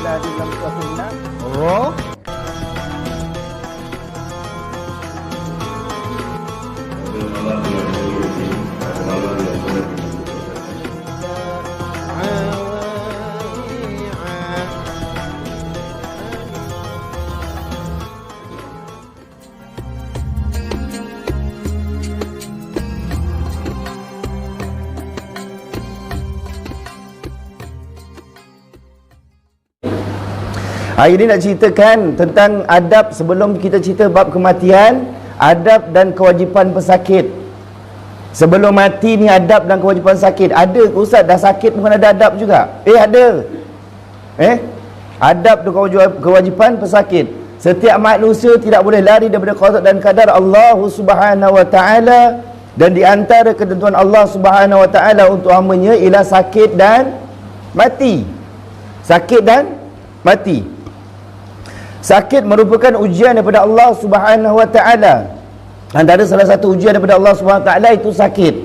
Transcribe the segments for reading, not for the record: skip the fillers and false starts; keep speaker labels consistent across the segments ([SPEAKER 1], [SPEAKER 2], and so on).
[SPEAKER 1] Ta'ala di dalam surah An-Nahl. Oh. Hari ini nak ceritakan tentang adab sebelum kita cerita bab kematian, adab dan kewajipan pesakit. Sebelum mati ni adab dan kewajipan sakit. Ada ke Ustaz dah sakit pun ada adab juga? Ada. Adab dan kewajipan pesakit. Setiap manusia tidak boleh lari daripada qada dan qadar Allah Subhanahu wa taala, dan di antara ketentuan Allah Subhanahu wa taala untuk hamba-Nya ialah sakit dan mati. Sakit dan mati. Sakit merupakan ujian daripada Allah Subhanahu wa taala. Antara salah satu ujian daripada Allah Subhanahu wa taala itu sakit.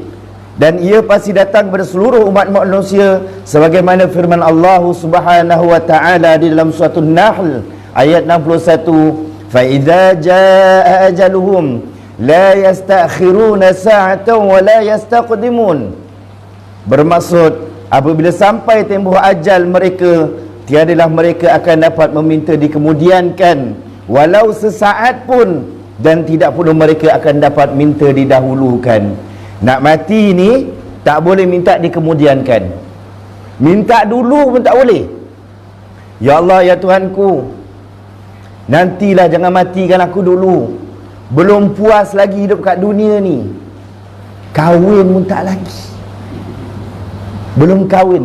[SPEAKER 1] Dan ia pasti datang kepada seluruh umat manusia sebagaimana firman Allah Subhanahu wa taala di dalam surah An-Nahl ayat 61, fa idza jaa ajaluhum la yastakhiruna sa'atan wa la yastaqdimun. Bermaksud apabila sampai tempoh ajal mereka, tiadalah mereka akan dapat meminta dikemudiankan walau sesaat pun, dan tidak pula mereka akan dapat minta didahulukan. Nak mati ni tak boleh minta dikemudiankan. Minta dulu pun tak boleh. Ya Allah, ya Tuhanku, nantilah, jangan matikan aku dulu. Belum puas lagi hidup kat dunia ni. Kahwin pun tak lagi. Belum kahwin.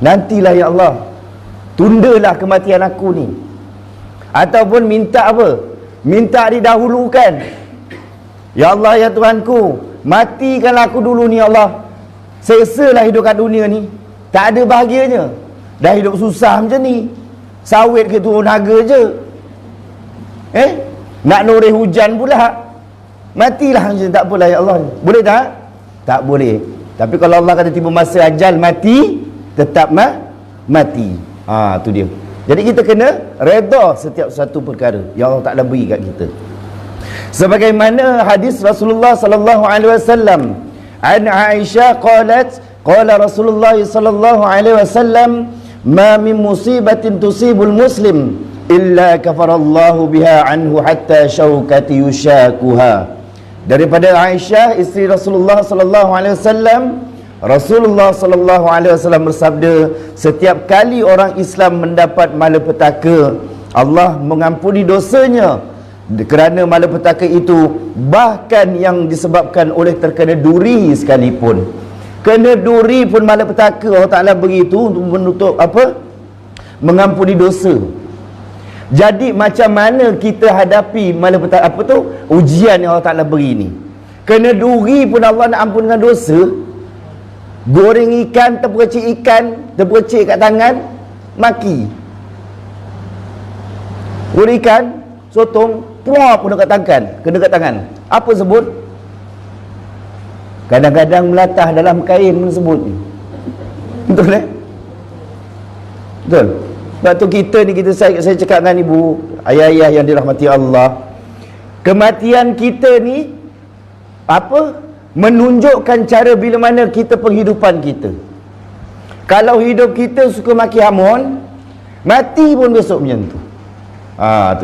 [SPEAKER 1] Nantilah ya Allah, tundalah kematian aku ni. Ataupun minta apa? Minta didahulukan. Ya Allah, ya Tuhanku, matikanlah aku dulu ni ya Allah. Sesalah hidup kat dunia ni, tak ada bahagianya. Dah hidup susah macam ni, sawit ke turun harga je. Nak noreh hujan pula. Matilah macam tak apalah ya Allah. Boleh tak? Tak boleh. Tapi kalau Allah kata tiba masa ajal mati, tetap mati. Tu dia. Jadi kita kena redha setiap satu perkara yang Allah Taala beri kat kita. Sebagaimana hadis Rasulullah sallallahu alaihi wasallam, an Aisyah qalat, qala Rasulullah sallallahu alaihi wasallam, ma min musibatin tusibul muslim illa kafarallahu biha anhu hatta syaukati yushakuha. Daripada Aisyah isteri Rasulullah sallallahu alaihi wasallam, Rasulullah sallallahu alaihi wasallam bersabda, setiap kali orang Islam mendapat malapetaka, Allah mengampuni dosanya kerana malapetaka itu, bahkan yang disebabkan oleh terkena duri sekalipun. Kena duri pun malapetaka Allah Taala beri itu untuk menutup mengampuni dosa. Jadi macam mana kita hadapi malapetaka ujian yang Allah Taala beri ni? Kena duri pun Allah nak ampun dengan dosa. Goreng ikan, terpercik kat tangan, maki. Goreng ikan, sotong, puak pun dekat tangan. Apa sebut? Kadang-kadang melatah dalam kain sebut ni. Betul Betul. Sebab tu saya cakap dengan ibu, ayah-ayah yang dirahmati Allah, kematian kita ni menunjukkan cara bila mana kita penghidupan kita. Kalau hidup kita suka maki hamun, mati pun besok macam tu.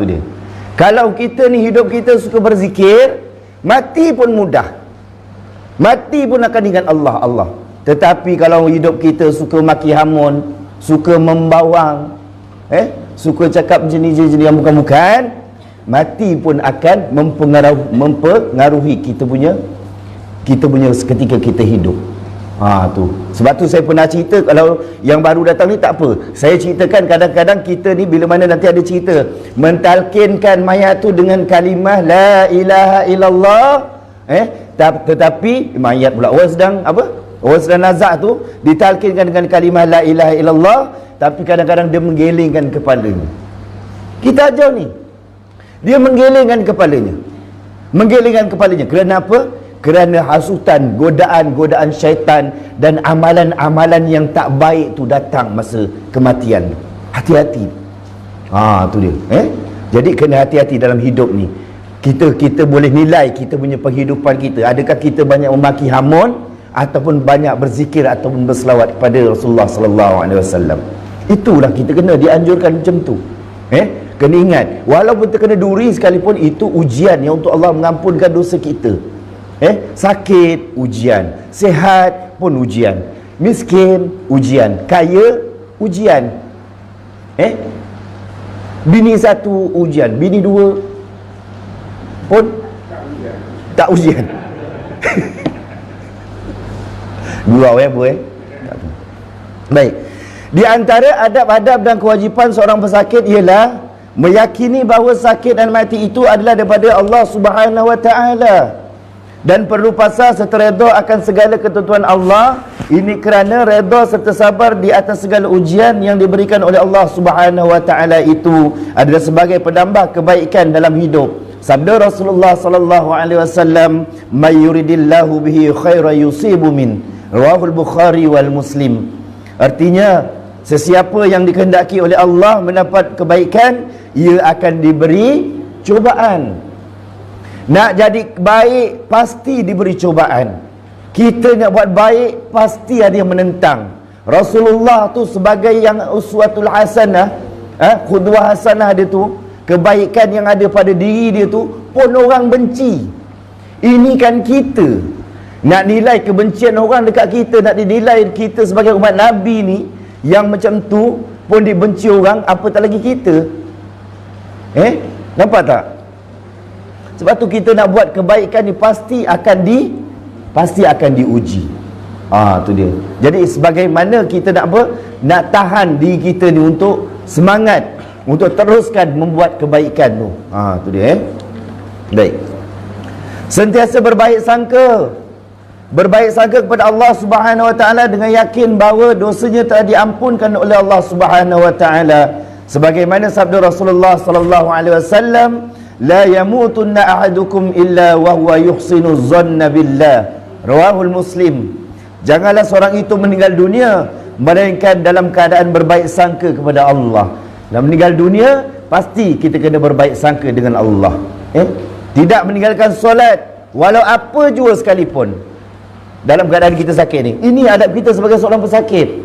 [SPEAKER 1] Tu dia. Kalau kita ni hidup kita suka berzikir, mati pun mudah. Mati pun akan ingat Allah. Tetapi kalau hidup kita suka maki hamun, suka membawang, suka cakap jenis-jenis yang bukan-bukan, mati pun akan mempengaruhi kita punya ketika kita hidup. Tu. Sebab tu saya pernah cerita, kalau yang baru datang ni tak apa, saya ceritakan kadang-kadang kita ni bila mana nanti ada cerita mentalkinkan mayat tu dengan kalimah la ilaha illallah, tetapi mayat pula orang sedang nazak tu ditalkinkan dengan kalimah la ilaha illallah, tapi kadang-kadang dia menggelengkan kepalanya. Kita ajar ni, dia menggelengkan kepalanya. Kerana apa? Kerana hasutan, godaan syaitan dan amalan-amalan yang tak baik tu datang masa kematian. Hati-hati. Tu dia. Jadi kena hati-hati dalam hidup ni. Kita boleh nilai kita punya penghidupan kita. Adakah kita banyak memaki hamun ataupun banyak berzikir ataupun berselawat kepada Rasulullah sallallahu alaihi wasallam. Itulah kita kena dianjurkan macam tu. Kena ingat, walaupun terkena duri sekalipun, itu ujian yang untuk Allah mengampunkan dosa kita. Sakit, ujian. Sihat pun ujian. Miskin, ujian. Kaya, ujian. Bini satu, ujian. Bini dua pun tak ujian. Gurau Baik. Di antara adab-adab dan kewajipan seorang pesakit ialah meyakini bahawa sakit dan mati itu adalah daripada Allah Subhanahu wa taala, dan perlu pasrah serta redha akan segala ketentuan Allah. Ini kerana redha serta sabar di atas segala ujian yang diberikan oleh Allah Subhanahu wa taala itu adalah sebagai penambah kebaikan dalam hidup. Sabda Rasulullah sallallahu alaihi wasallam, "May yuridillahu bihi khairan yusibu min." Rawahul Bukhari wal Muslim. Artinya, sesiapa yang dikehendaki oleh Allah mendapat kebaikan, ia akan diberi cubaan. Nak jadi baik, pasti diberi cubaan. Kita nak buat baik, pasti ada yang menentang. Rasulullah tu sebagai yang uswatul hasanah, qudwah hasanah dia tu, kebaikan yang ada pada diri dia tu pun orang benci. Ini kan kita nak nilai kebencian orang dekat kita, nak dinilai kita sebagai umat Nabi ni yang macam tu pun dibenci orang, apatah lagi kita. Nampak tak? Sebab tu kita nak buat kebaikan ni pasti akan diuji. Tu dia. Jadi sebagaimana kita nak nak tahan diri kita ni untuk semangat untuk teruskan membuat kebaikan tu. Tu dia. Baik. Sentiasa berbaik sangka. Berbaik sangka kepada Allah Subhanahu wa taala dengan yakin bahawa dosanya telah diampunkan oleh Allah Subhanahu wa taala. Sebagaimana sabda Rasulullah sallallahu alaihi wasallam, "La yamutunna ahadukum illa wa huwa yuhsinu dhanna billah." Rawahul Muslim. Janganlah seorang itu meninggal dunia melainkan dalam keadaan berbaik sangka kepada Allah. Dan meninggal dunia pasti kita kena berbaik sangka dengan Allah. Tidak meninggalkan solat walau apa jua sekalipun dalam keadaan kita sakit ni. Ini adab kita sebagai seorang pesakit.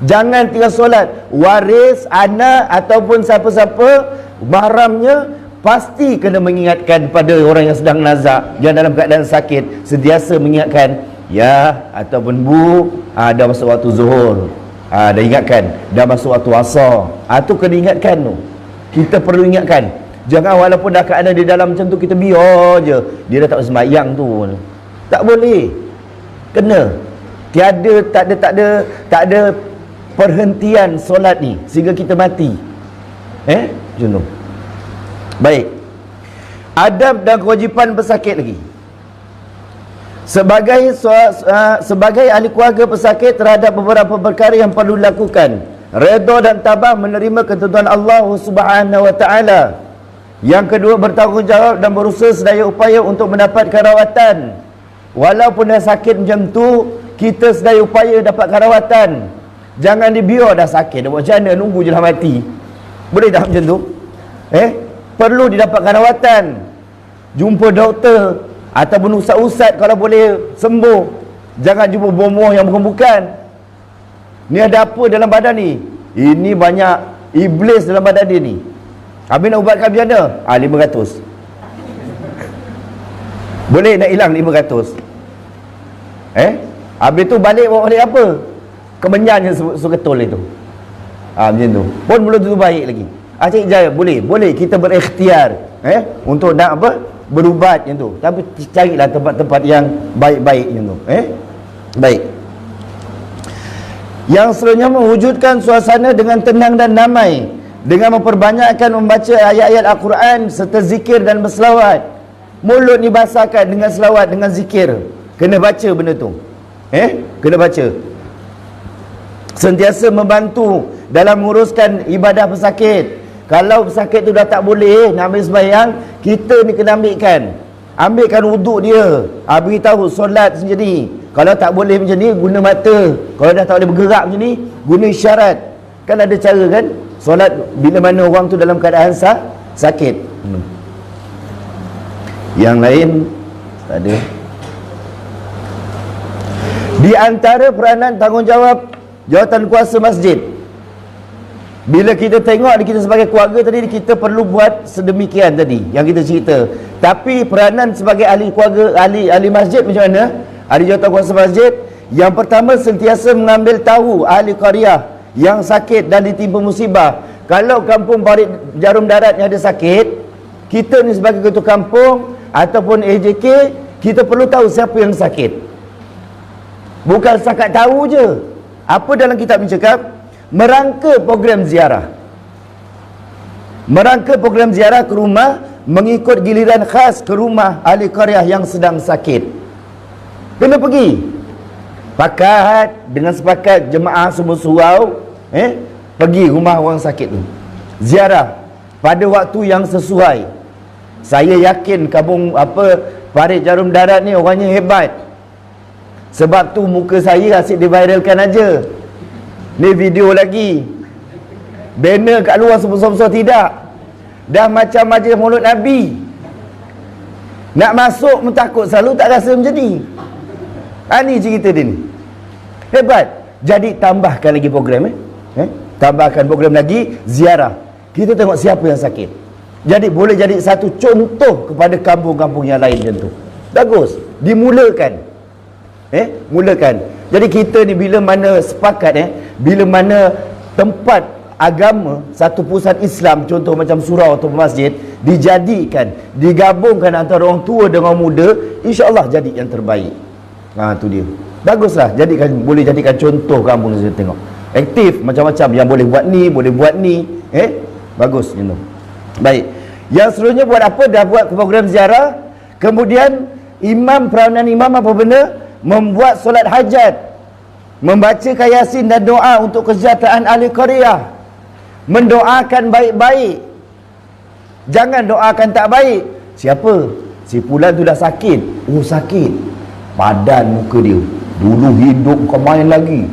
[SPEAKER 1] Jangan tinggal solat. Waris, anak ataupun siapa-siapa mahramnya pasti kena mengingatkan pada orang yang sedang nazak, yang dalam keadaan sakit, sentiasa mengingatkan, ya ataupun bu, dah masuk waktu zuhur, dah ingatkan, dah masuk waktu asar, tu kena ingatkan tu. Kita perlu ingatkan. Jangan walaupun dah keadaan di dalam macam tu, kita biar je dia dah tak sembahyang tu. Tak boleh. Kena. Tak ada perhentian solat ni sehingga kita mati. Macam tu. Baik. Adab dan kewajipan pesakit lagi. Sebagai ahli keluarga pesakit, terhadap beberapa perkara yang perlu dilakukan. Redha dan tabah menerima ketentuan Allah Subhanahu wa taala. Yang kedua, bertanggungjawab dan berusaha sedaya upaya untuk mendapatkan rawatan. Walaupun dah sakit macam tu, kita sedaya upaya dapatkan rawatan. Jangan dibiar dah sakit, dah buat macam mana, nunggu je lah mati. Boleh tak macam tu? Perlu didapatkan rawatan. Jumpa doktor ataupun ustaz-ustaz kalau boleh sembuh. Jangan jumpa bomoh yang bukan-bukan. Ni ada apa dalam badan ni? Ini banyak iblis dalam badan dia ni. Habis nak ubatkan macam mana? 500. Boleh nak hilang 500. Habis tu balik bawa balik apa? Kemenyan yang suketul itu. Macam tu. Pun belum tentu baik lagi. Cik Jaya, boleh kita berikhtiar untuk nak berubat macam tu. Tapi carilah tempat-tempat yang baik-baik macam tu. Baik. Yang seterusnya, mewujudkan suasana dengan tenang dan damai dengan memperbanyakkan membaca ayat-ayat Al-Quran serta zikir dan berselawat. Mulut ni basahkan dengan selawat, dengan zikir. Kena baca benda tu. Kena baca. Sentiasa membantu dalam menguruskan ibadah pesakit. Kalau pesakit tu dah tak boleh nak ambil sembahyang, kita ni kena ambilkan wuduk dia. Beritahu solat macam ni. Kalau tak boleh macam ni, guna mata. Kalau dah tak boleh bergerak macam ni, guna isyarat. Kan ada cara kan? solat bila mana orang tu dalam keadaan sakit. Yang lain tak ada. Di antara peranan tanggungjawab jawatan kuasa masjid, bila kita tengok kita sebagai keluarga tadi, kita perlu buat sedemikian tadi yang kita cerita. Tapi peranan sebagai ahli keluarga, ahli masjid macam mana? Ahli jawatan kuasa masjid, yang pertama sentiasa mengambil tahu ahli qaryah yang sakit dan ditimpa musibah. Kalau kampung Parit Jarum Darat yang ada sakit, kita ni sebagai ketua kampung ataupun AJK, kita perlu tahu siapa yang sakit. Bukan setakat tahu je. Apa dalam kitab ni cakap? Merangka program ziarah. Merangka program ziarah ke rumah, mengikut giliran khas ke rumah ahli qaryah yang sedang sakit. Kena pergi. Dengan sepakat jemaah semua surau, pergi rumah orang sakit tu. Ziarah pada waktu yang sesuai. Saya yakin kampung Parit Jarum Darat ni orangnya hebat. Sebab tu muka saya asyik diviralkan aja. Ni video lagi. Banner kat luar sebesar-besar tidak. Dah macam majlis Maulid Nabi. Nak masuk pun takut, selalu tak rasa macam ni. Ni cerita dia ni. Hebat. Jadi tambahkan lagi program tambahkan program lagi ziarah. Kita tengok siapa yang sakit. Jadi boleh jadi satu contoh kepada kampung-kampung yang lain macam tu. Bagus. Dimulakan. Mulakan. Jadi kita ni bila mana sepakat bila mana tempat agama, satu pusat Islam contoh macam surau atau masjid dijadikan, digabungkan antara orang tua dengan muda, insya-Allah jadi yang terbaik. Tu dia. Baguslah. Boleh jadikan contoh kampung ni, tengok. Aktif macam-macam yang boleh buat ni, bagus you know. Baik. Yang seterusnya buat apa? Dah buat program ziarah. Kemudian peranan imam apa benda? Membuat solat hajat, membaca Yasin dan doa untuk kesejahteraan ahli qaryah, mendoakan baik-baik, jangan doakan tak baik. Siapa? Si fulan tu dah sakit. Sakit padan muka dia, dulu hidup kau main lagi,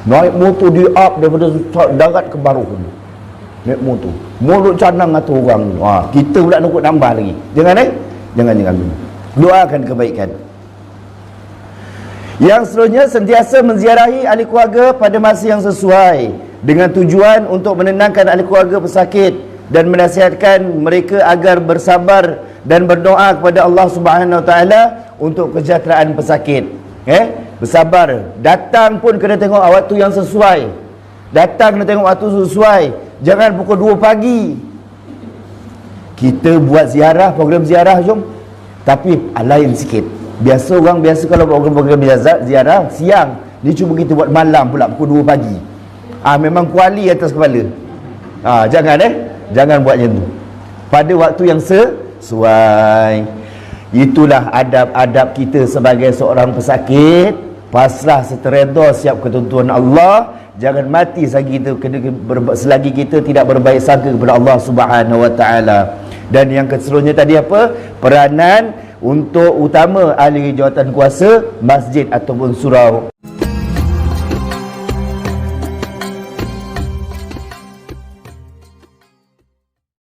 [SPEAKER 1] naik motor dia up daripada darat ke Baru, naik motor mulut canang atau orang. Kita pula nak nambah lagi. Jangan doakan kebaikan. Yang seterusnya, sentiasa menziarahi ahli keluarga pada masa yang sesuai, dengan tujuan untuk menenangkan ahli keluarga pesakit dan menasihatkan mereka agar bersabar dan berdoa kepada Allah Subhanahu Wa Taala untuk kesejahteraan pesakit. Bersabar. Datang pun kena tengok waktu yang sesuai. Datang kena tengok waktu sesuai. Jangan pukul 2 pagi. Kita buat ziarah, program ziarah jom, tapi lain sikit. Orang biasa kalau program ziarah siang, dia cuba kita buat malam pula pukul 2 pagi. Memang kuali atas kepala. Jangan buat macam tu. Pada waktu yang sesuai. Itulah adab-adab kita sebagai seorang pesakit. Pasrah setereda, siap ketentuan Allah. Jangan mati selagi kita tidak berbaik sangka kepada Allah Subhanahu Wa Taala. Dan yang keseluruhnya tadi apa? Peranan untuk utama ahli jawatan kuasa masjid ataupun surau.